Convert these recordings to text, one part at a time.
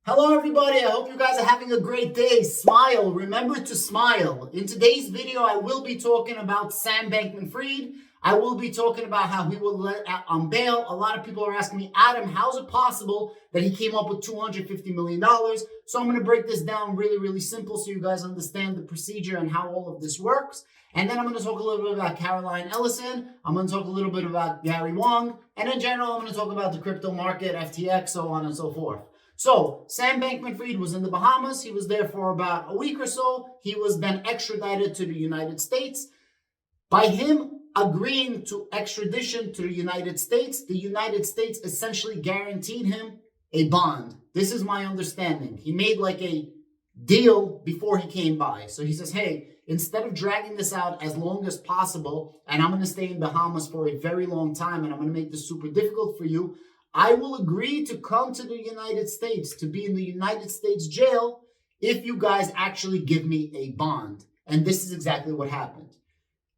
Hello everybody, I hope you guys are having a great day. Smile, remember to smile. In today's video, I will be talking about Sam Bankman-Fried. I will be talking about how he will let out on bail. A lot of people are asking me, Adam, how is it possible that he came up with $250 million? So I'm going to break this down really simple so you guys understand the procedure and how all of this works. And then I'm going to talk a little bit about Caroline Ellison. I'm going to talk a little bit about Gary Wang. And in general, I'm going to talk about the crypto market, FTX, so on and so forth. So, Sam Bankman-Fried was in the Bahamas. He was there for about a week or so. He was then extradited to the United States. By him agreeing to extradition to the United States essentially guaranteed him a bond. This is my understanding. He made like a deal before he came by. So he says, hey, instead of dragging this out as long as possible, and I'm going to stay in Bahamas for a very long time, and I'm going to make this super difficult for you, I will agree to come to the United States, to be in the United States jail, if you guys actually give me a bond. And this is exactly what happened.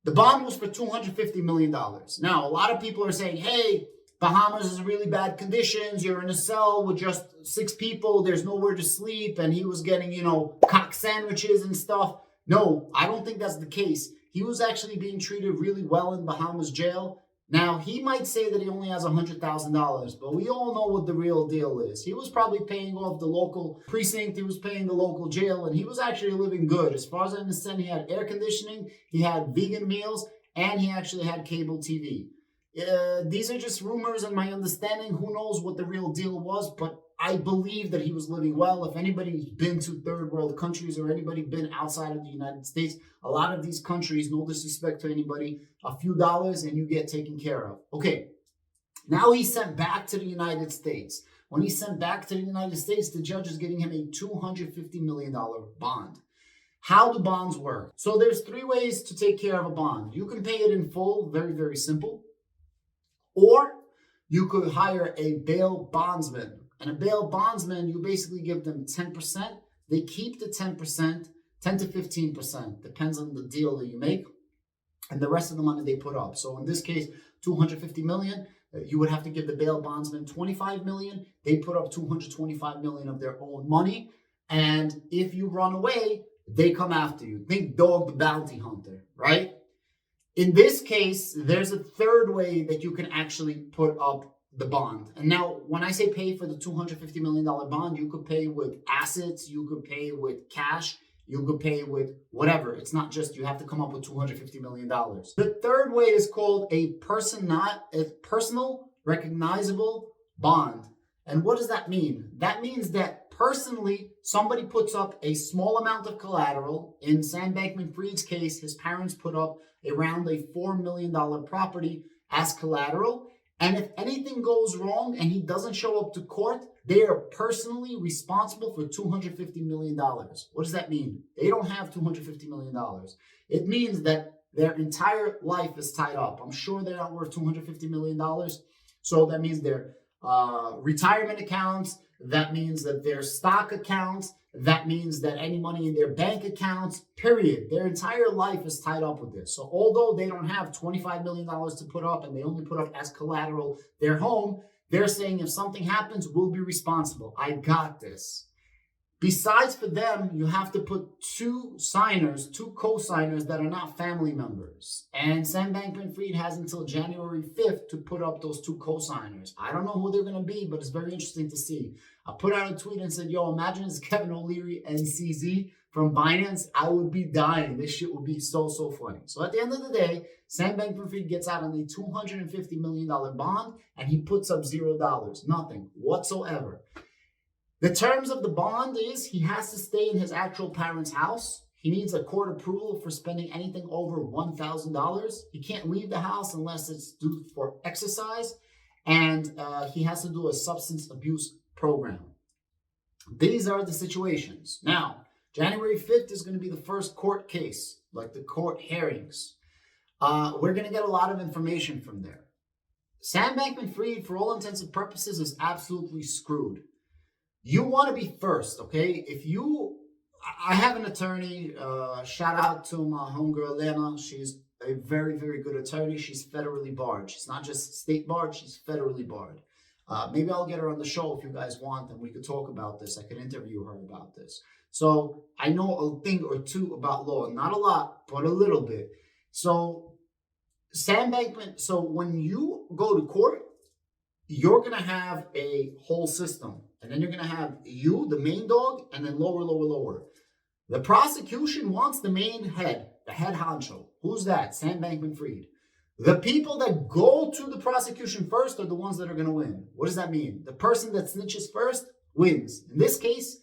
The bond was for $250 million. Now, a lot of people are saying, hey, Bahamas is really bad conditions. You're in a cell with just 6 people. There's nowhere to sleep. And he was getting, C0Ck sandwiches and stuff. No, I don't think that's the case. He was actually being treated really well in Bahamas jail. Now, he might say that he only has $100,000, but we all know what the real deal is. He was probably paying off the local precinct, he was paying the local jail, and he was actually living good. As far as I understand, he had air conditioning, he had vegan meals, and he actually had cable TV. These are just rumors and my understanding. Who knows what the real deal was, but I believe that he was living well. If anybody's been to third world countries or anybody been outside of the United States, a lot of these countries, no disrespect to anybody, a few dollars and you get taken care of. Okay, now he's sent back to the United States. When he's sent back to the United States, the judge is giving him a $250 million bond. How do bonds work? So there's 3 ways to take care of a bond. You can pay it in full, very simple. Or you could hire a bail bondsman. And a bail bondsman, you basically give them 10%. They keep the 10%, 10 to 15%, depends on the deal that you make. And the rest of the money they put up. So in this case, $250 million, you would have to give the bail bondsman $25 million. They put up $225 million of their own money. And if you run away, they come after you. Think Dog the Bounty Hunter, right? In this case, there's a 3rd way that you can actually put up the bond. And now, when I say pay for the $250 million bond, you could pay with assets, you could pay with cash, you could pay with whatever. It's not just you have to come up with $250 million. The 3rd way is called a personal recognizable bond. And what does that mean? That means that personally, somebody puts up a small amount of collateral. In Sam Bankman-Fried's case, his parents put up around a $4 million property as collateral. And if anything goes wrong and he doesn't show up to court, they are personally responsible for $250 million. What does that mean? They don't have $250 million. It means that their entire life is tied up. I'm sure they're not worth $250 million. So that means their retirement accounts, that means that their stock accounts, that means that any money in their bank accounts, period. Their entire life is tied up with this. So although they don't have $25 million to put up and they only put up as collateral their home, they're saying if something happens, we'll be responsible. I got this. Besides for them, you have to put 2 co-signers that are not family members. And Sam Bankman-Fried has until January 5th to put up those 2 co-signers. I don't know who they're going to be, but it's very interesting to see. I put out a tweet and said, yo, imagine it's Kevin O'Leary and CZ from Binance. I would be dying. This shit would be so funny. So at the end of the day, Sam Bankman-Fried gets out on a $250 million bond and he puts up $0, nothing whatsoever. The terms of the bond is he has to stay in his actual parents' house. He needs a court approval for spending anything over $1,000. He can't leave the house unless it's due for exercise. And he has to do a substance abuse program. These are the situations. Now, January 5th is going to be the first court case, like the court hearings. We're going to get a lot of information from there. Sam Bankman-Fried, for all intents and purposes, is absolutely screwed. You want to be first, okay? I have an attorney, shout out to my homegirl, Lena. She's a very good attorney. She's federally barred. She's not just state barred, she's federally barred. Maybe I'll get her on the show if you guys want, and we could talk about this. I could interview her about this. So I know a thing or two about law, not a lot, but a little bit. So Sam Bankman, so when you go to court, you're going to have a whole system. And then you're going to have you, the main dog, and then lower, lower, lower. The prosecution wants the main head, the head honcho. Who's that? Sam Bankman-Fried. The people that go to the prosecution first are the ones that are going to win. What does that mean? The person that snitches first wins. In this case,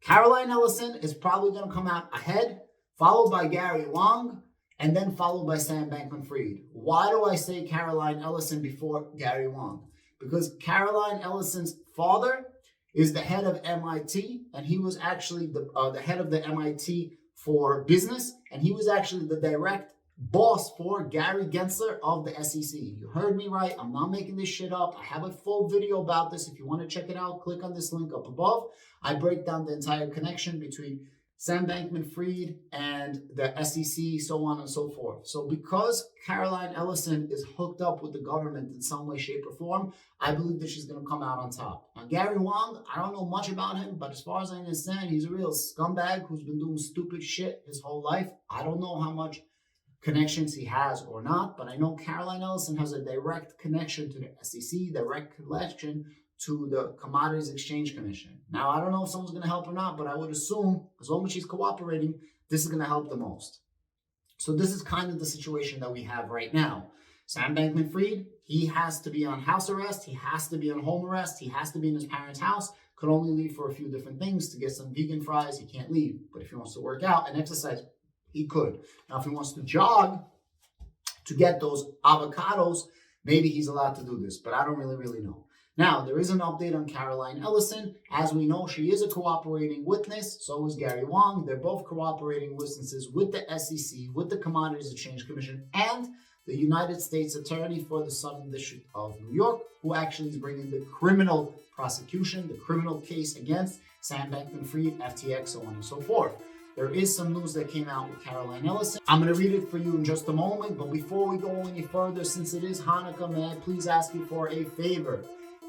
Caroline Ellison is probably going to come out ahead, followed by Gary Wang, and then followed by Sam Bankman-Fried. Why do I say Caroline Ellison before Gary Wang? Because Caroline Ellison's father is the head of MIT, and he was actually the head of the MIT for business, and he was actually the direct boss for Gary Gensler of the SEC. You heard me right. I'm not making this shit up. I have a full video about this. If you want to check it out, click on this link up above. I break down the entire connection between Sam Bankman-Fried and the SEC, so on and so forth. So because Caroline Ellison is hooked up with the government in some way, shape, or form, I believe that she's going to come out on top. Now, Gary Wang, I don't know much about him, but as far as I understand, he's a real scumbag who's been doing stupid shit his whole life. I don't know how much connections he has or not, but I know Caroline Ellison has a direct connection to the SEC, direct connection to the Commodities Exchange Commission. Now, I don't know if someone's going to help or not, but I would assume as long as she's cooperating, this is going to help the most. So this is kind of the situation that we have right now. Sam Bankman-Fried, he has to be on house arrest. He has to be on home arrest. He has to be in his parents' house. Could only leave for a few different things. To get some vegan fries, he can't leave. But if he wants to work out and exercise, he could. Now, if he wants to jog to get those avocados, maybe he's allowed to do this. But I don't really know. Now, there is an update on Caroline Ellison. As we know, she is a cooperating witness. So is Gary Wang. They're both cooperating witnesses with the SEC, with the Commodities Exchange Commission, and the United States Attorney for the Southern District of New York, who actually is bringing the criminal prosecution, the criminal case against Sam Bankman-Fried, FTX, so on and so forth. There is some news that came out with Caroline Ellison. I'm going to read it for you in just a moment, but before we go any further, since it is Hanukkah, may I please ask you for a favor?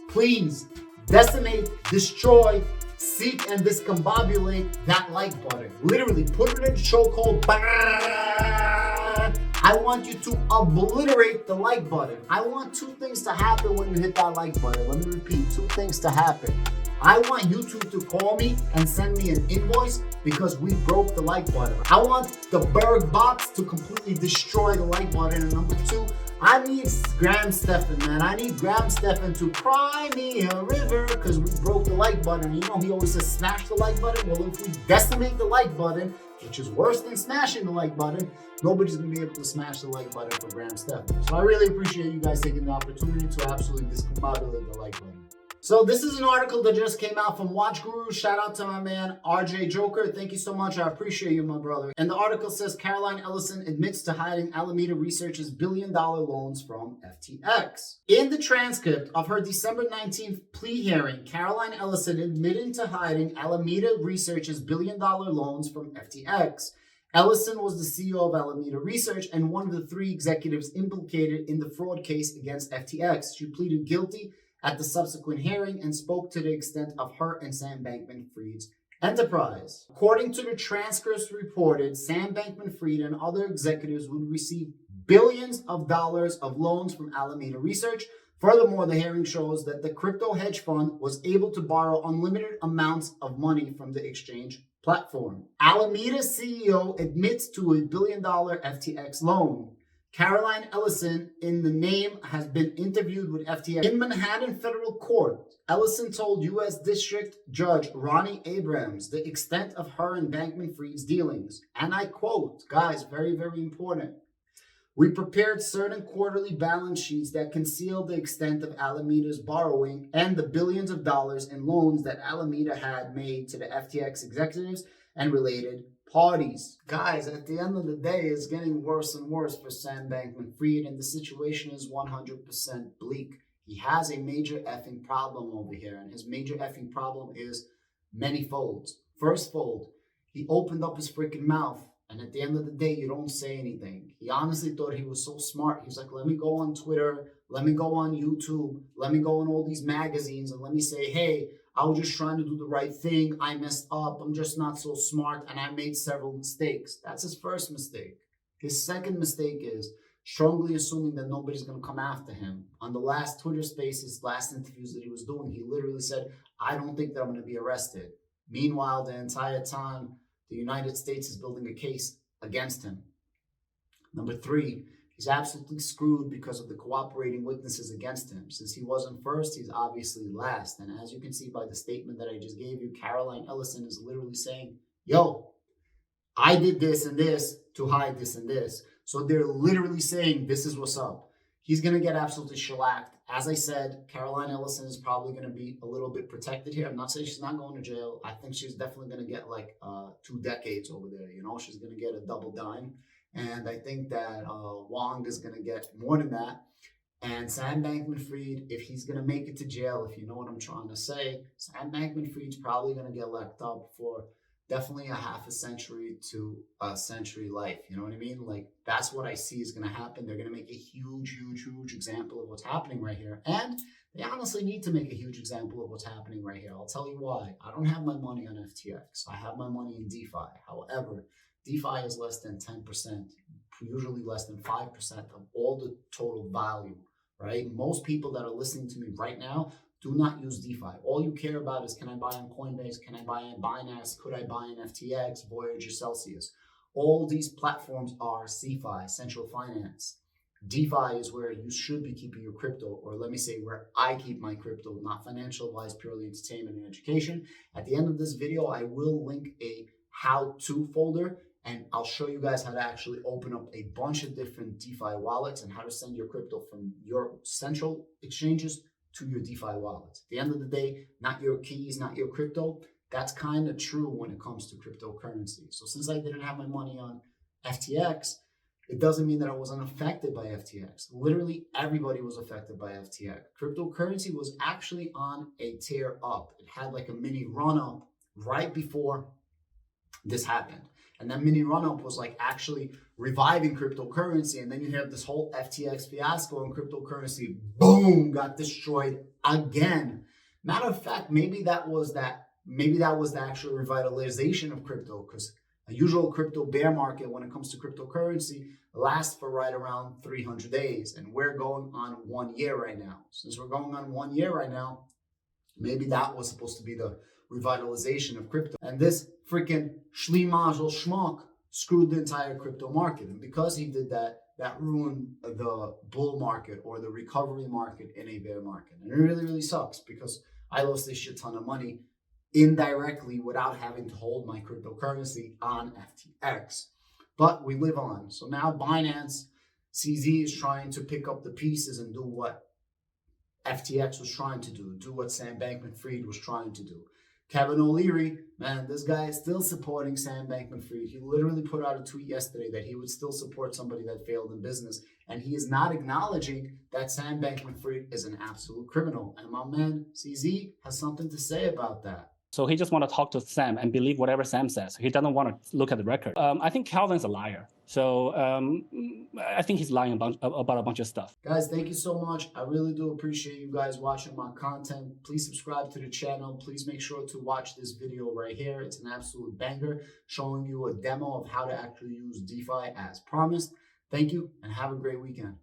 Please decimate, destroy, seek, and discombobulate that like button. Literally, put it in chokehold. I want you to obliterate the like button. I want two things to happen when you hit that like button. Let me repeat, two things to happen. I want YouTube to call me and send me an invoice because we broke the like button. I want the Berg bots to completely destroy the like button. And number two, I need Graham Stephan, man. I need Graham Stephan to cry me a river because we broke the like button. You know, he always says smash the like button. Well, if we decimate the like button, which is worse than smashing the like button, nobody's going to be able to smash the like button for Graham Stephan. So I really appreciate you guys taking the opportunity to absolutely discombobulate the like button. So this is an article that just came out from Watch Guru. Shout out to my man, RJ Joker. Thank you so much. I appreciate you, my brother. And the article says Caroline Ellison admits to hiding Alameda Research's billion-dollar loans from FTX. In the transcript of her December 19th plea hearing, Caroline Ellison admitted to hiding Alameda Research's billion-dollar loans from FTX. Ellison was the CEO of Alameda Research and one of the three executives implicated in the fraud case against FTX. She pleaded guilty at the subsequent hearing and spoke to the extent of her and Sam Bankman-Fried's enterprise. According to the transcripts reported, Sam Bankman-Fried and other executives would receive billions of dollars of loans from Alameda Research. Furthermore, the hearing shows that the crypto hedge fund was able to borrow unlimited amounts of money from the exchange platform. Alameda's CEO admits to a $1 billion FTX loan. Caroline Ellison, in the name, has been interviewed with FTX in Manhattan Federal Court. Ellison told U.S. District Judge Ronnie Abrams the extent of her and Bankman-Fried's dealings. And I quote, guys, very, very important. We prepared certain quarterly balance sheets that conceal the extent of Alameda's borrowing and the billions of dollars in loans that Alameda had made to the FTX executives and related parties. Guys, at the end of the day, it's getting worse and worse for Sam Bankman-Fried, and the situation is 100% bleak. He has a major effing problem over here, and his major effing problem is many folds. First fold, he opened up his freaking mouth, and at the end of the day, you don't say anything. He honestly thought he was so smart. He's like, let me go on Twitter, let me go on YouTube, let me go on all these magazines and let me say, hey, I was just trying to do the right thing. I messed up. I'm just not so smart and I made several mistakes. That's his first mistake. His second mistake is strongly assuming that nobody's going to come after him. On the last Twitter Spaces, last interviews that he was doing, he literally said, I don't think that I'm going to be arrested. Meanwhile, the entire time, the United States is building a case against him. Number three, he's absolutely screwed because of the cooperating witnesses against him. Since he wasn't first, he's obviously last. And as you can see by the statement that I just gave you, Caroline Ellison is literally saying, yo, I did this and this to hide this and this. So they're literally saying, this is what's up. He's going to get absolutely shellacked. As I said, Caroline Ellison is probably going to be a little bit protected here. I'm not saying she's not going to jail. I think she's definitely going to get like 2 decades over there. You know, she's going to get a double dime. And I think that Wong is going to get more than that. And Sam Bankman-Fried, if he's going to make it to jail, if you know what I'm trying to say, Sam Bankman-Fried's probably going to get locked up for definitely a half a century to a century life. You know what I mean? Like, that's what I see is going to happen. They're going to make a huge, huge, huge example of what's happening right here. And they honestly need to make a huge example of what's happening right here. I'll tell you why. I don't have my money on FTX. I have my money in DeFi. However, DeFi is less than 10%, usually less than 5% of all the total value, right? Most people that are listening to me right now do not use DeFi. All you care about is, can I buy on Coinbase? Can I buy on Binance? Could I buy on FTX, Voyager, Celsius? All these platforms are CeFi, central finance. DeFi is where you should be keeping your crypto, or let me say where I keep my crypto, not financial advice, purely entertainment and education. At the end of this video, I will link a how-to folder, and I'll show you guys how to actually open up a bunch of different DeFi wallets and how to send your crypto from your central exchanges to your DeFi wallet. At the end of the day, not your keys, not your crypto. That's kind of true when it comes to cryptocurrency. So since I didn't have my money on FTX, it doesn't mean that I wasn't affected by FTX. Literally everybody was affected by FTX. Cryptocurrency was actually on a tear up. It had like a mini run up right before this happened. And that mini run-up was like actually reviving cryptocurrency. And then you have this whole FTX fiasco and cryptocurrency, boom, got destroyed again. Matter of fact, maybe that was the actual revitalization of crypto, because a usual crypto bear market when it comes to cryptocurrency lasts for right around 300 days. And we're going on 1 year right now. Since we're going on 1 year right now, maybe that was supposed to be the revitalization of crypto. And this freaking Schlimazel schmuck screwed the entire crypto market. And because he did that, that ruined the bull market or the recovery market in a bear market. And it really, really sucks, because I lost a shit ton of money indirectly without having to hold my cryptocurrency on FTX. But we live on. So now Binance CZ is trying to pick up the pieces and do what FTX was trying to do what Sam Bankman-Fried was trying to do. Kevin O'Leary, man, this guy is still supporting Sam Bankman-Fried. He literally put out a tweet yesterday that he would still support somebody that failed in business. And he is not acknowledging that Sam Bankman-Fried is an absolute criminal. And my man, CZ, has something to say about that. So he just want to talk to Sam and believe whatever Sam says. He doesn't want to look at the record. I think Calvin's a liar. So I think he's lying about a bunch of stuff. Guys, thank you so much. I really do appreciate you guys watching my content. Please subscribe to the channel. Please make sure to watch this video right here. It's an absolute banger, showing you a demo of how to actually use DeFi as promised. Thank you and have a great weekend.